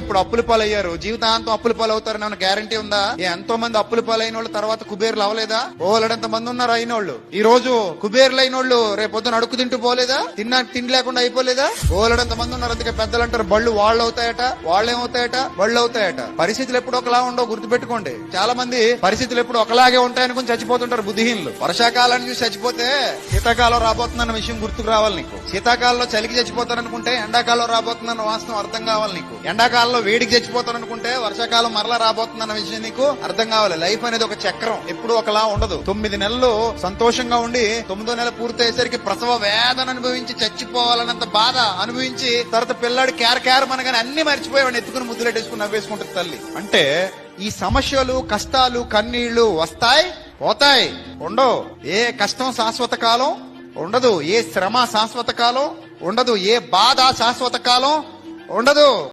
ఇప్పుడు అప్పుల పాలయ్యారు, జీవితాంతం అప్పుల పాలు అవుతారని ఏమైనా గ్యారంటీ ఉందా? ఎంతో మంది అప్పుల పాలైన వాళ్ళు తర్వాత కుబేర్లు అవ్వలేదా? ఓలడంత మంది ఉన్నారు అయినోళ్ళు. ఈ రోజు కుబేర్లు అయినోళ్ళు రేపు పొద్దున అడుగు తింటూ పోలేదా? తిండి లేకుండా అయిపోలేదా? ఓలడంత మంది ఉన్నారు. అందుకే పెద్దలు అంటారు, బళ్ళు వాళ్ళు అవుతాయట, వాళ్ళేమవుతాయట, బళ్ళు అవుతాయట. పరిస్థితులు ఎప్పుడు ఒకలా ఉండవు, గుర్తుపెట్టుకోండి. చాలా మంది పరిస్థితులు ఎప్పుడు ఒకలాగే ఉంటాయనుకుని చచ్చిపోతుంటారు బుద్ధిహీనులు. వర్షాకాలాన్ని చూసి చచ్చిపోతే శీతాకాలం రాబోతుందన్న విషయం గుర్తుకు రావాలి నీకు. శీతాకాలంలో చలికి చచ్చిపోతారనుకుంటే ఎండాకాలం రాబోతుందన్న వాస్తవం అర్థం కావాలి నీకు. ఎండాకాలంలో వేడికి చచ్చిపోతారనుకుంటే వర్షాకాలం మరలా రాబోతుందన్న విషయం నీకు అర్థం కావాలి. లైఫ్ అనేది ఒక చక్రం, ఎప్పుడు ఒకలా ఉండదు. 9 నెలలు సంతోషంగా ఉండి 9వ నెల పూర్తయ్యేసరికి ప్రసవ వేదన అనుభవించి చచ్చిపోవాలన్నంత బాధ అనుభవించి తర్వాత పిల్లాడు కేర్ మనగానే అన్ని మర్చిపోయేవాడిని ఎత్తుకుని ముద్దులెట్టేసుకుని నవ్వేసుకుంటుంది తల్లి. అంటే ఈ సమస్యలు, కష్టాలు, కన్నీళ్లు వస్తాయి, పోతాయి, ఉండవు. ఏ కష్టం శాశ్వత కాలం ఉండదు, ఏ శ్రమ శాశ్వత కాలం ఉండదు, ఏ బాధ శాశ్వత కాలం ఉండదు.